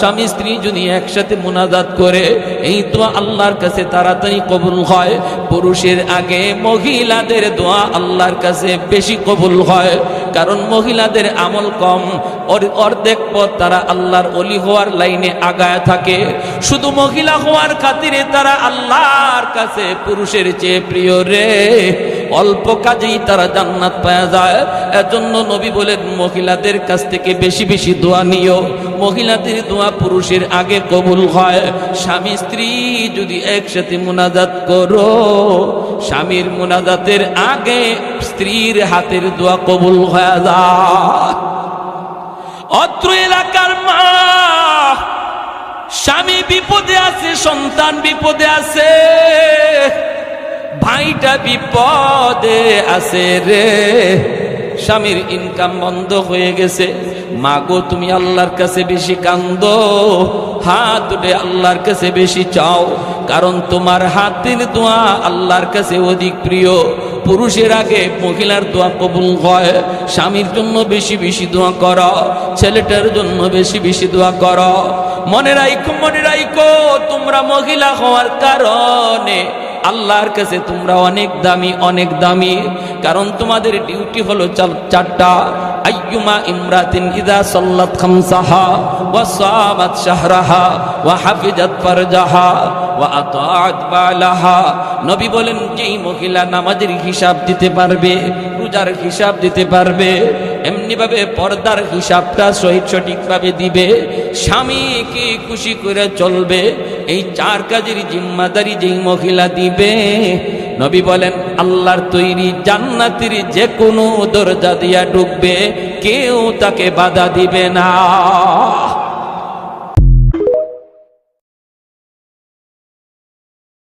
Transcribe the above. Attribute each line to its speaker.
Speaker 1: স্বামী স্ত্রী যদি একসাথে মুনাজাত করে এই দোয়া আল্লাহর কাছে তাড়াতাড়ি কবুল হয়। পুরুষের আগে মহিলাদের দোয়া আল্লাহর কাছে বেশি কবুল হয়, কারণ মহিলাদের আমল কম, অর্ধেক পথ তারা আল্লাহর ওলি হওয়ার লাইনে আগায় থাকে। শুধু মহিলা হওয়ার খাতিরে তারা আল্লাহর কাছে পুরুষের চেয়ে প্রিয় রে, অল্প কাজেই তারা জান্নাত পাওয়া যায়। এজন্য নবী বলেন মহিলাদের কাছ থেকে বেশি বেশি দোয়া নিও, মহিলাদের দোয়া পুরুষের আগে কবুল হয়। স্বামী স্ত্রী যদি একসাথে মুনাজাত করো, স্বামীর মুনাজাতের আগে স্ত্রীর হাতের দোয়া কবুল হয়ে যায়। অত্র এলাকার মা, স্বামী বিপদে আছে, সন্তান বিপদে আছে, ভাইটা বিপদে আছে রে, স্বামীর ইনকাম বন্ধ হয়ে গেছে। মাগো তুমি আল্লাহর কাছে বেশি কান্দো, হাত উঠে আল্লাহর কাছে বেশি চাও, কারণ তোমার হাতের দোয়া আল্লাহর কাছে অধিক প্রিয়। পুরুষের আগে মহিলার দোয়া কবুল হয়। স্বামীর জন্য বেশি বেশি দোয়া করো, ছেলেটার জন্য বেশি বেশি দোয়া করো। মনে রাখো তোমরা মহিলা হওয়ার কারণে আল্লাহর কাছে তোমরা অনেক দামি, অনেক দামি, কারণ তোমাদের ডিউটি হলো চারটা। আইয়ুমা ইমরাতিন ইযা সাল্লাত খামসাহা ওয়া সামাত শাহরাহা ওয়া হাফিজাত ফারজাহা ওয়া আতাআত বালাহা। নবী বলেন যেই মহিলা নামাজের হিসাব দিতে পারবে, রোজার হিসাব দিতে পারবে, এমনি ভাবে পর্দার হিসাবটা সঠিকভাবে দিবে, স্বামীকে খুশি করে চলবে, এই চার কাজের জিম্মাদারি যেই মহিলা দিবে, নবী বলেন আল্লাহর তৈরি জান্নাতের যে কোনো দরজা দিয়া ঢুকবে, কেউ তাকে বাধা দিবে না।